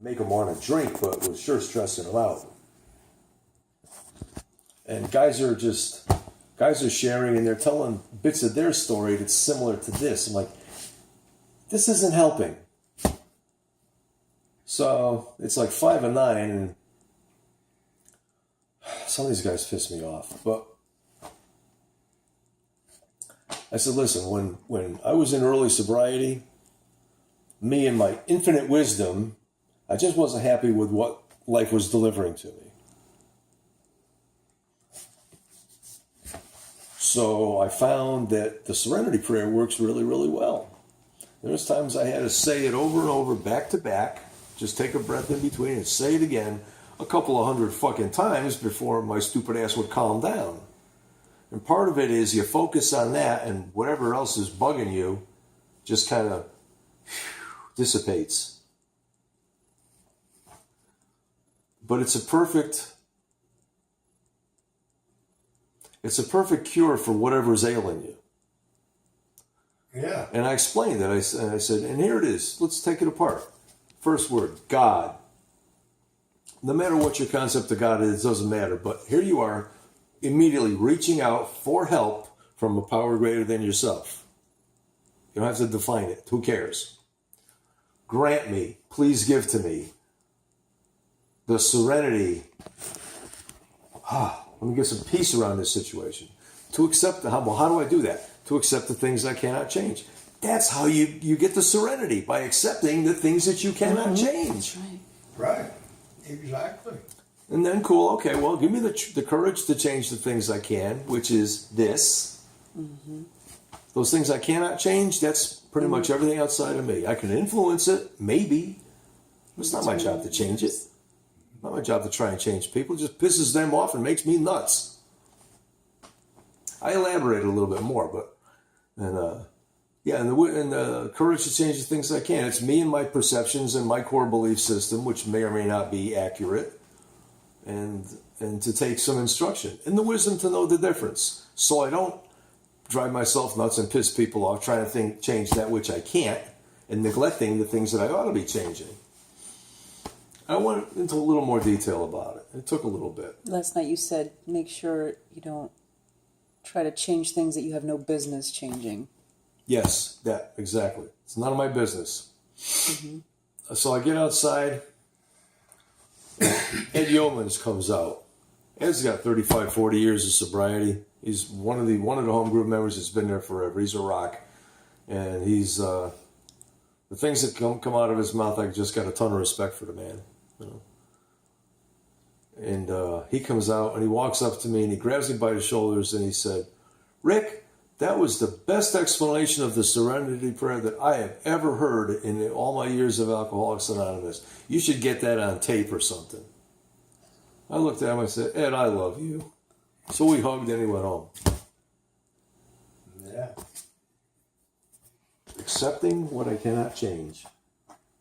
make them want to drink, but was sure stressing them out. And guys are sharing and they're telling bits of their story that's similar to this. I'm like, this isn't helping. So it's like 5 and 9, and some of these guys piss me off. But I said, listen, when I was in early sobriety, me and my infinite wisdom, I just wasn't happy with what life was delivering to me. So I found that the Serenity prayer works really, really well. There's times I had to say it over and over, back to back, just take a breath in between and say it again a couple of hundred fucking times before my stupid ass would calm down. And part of it is you focus on that and whatever else is bugging you just kind of dissipates. But it's a perfect cure for whatever's ailing you. Yeah. And I explained it. I said, and here it is. Let's take it apart. First word, God. No matter what your concept of God is, it doesn't matter. But here you are, immediately reaching out for help from a power greater than yourself. You don't have to define it. Who cares? Grant me, please give to me the serenity. Let me get some peace around this situation. To accept how do I do that? To accept the things I cannot change. That's how you get the serenity, by accepting the things that you cannot change. Right. Exactly. And then, cool, okay, well, give me the courage to change the things I can, which is this. Mm-hmm. Those things I cannot change, that's pretty much everything outside of me. I can influence it, maybe. It's not my job to change it. Not my job to try and change people. It just pisses them off and makes me nuts. I elaborate a little bit more, but and the courage to change the things I can. It's me and my perceptions and my core belief system, which may or may not be accurate, and to take some instruction and the wisdom to know the difference, so I don't drive myself nuts and piss people off trying to change that which I can't and neglecting the things that I ought to be changing. I went into a little more detail about it. It took a little bit. Last night you said make sure you don't try to change things that you have no business changing. Yes, that, exactly. It's none of my business. Mm-hmm. So I get outside, Ed Yeomans comes out. Ed's got 35, 40 years of sobriety. He's one of the home group members that's been there forever. He's a rock. And he's, the things that come out of his mouth, I just got a ton of respect for the man. You know? And he comes out and he walks up to me and he grabs me by the shoulders and he said, Rick, that was the best explanation of the Serenity prayer that I have ever heard in all my years of Alcoholics Anonymous. You should get that on tape or something. I looked at him and I said, Ed, I love you. So we hugged and he went home. Yeah. Accepting what I cannot change.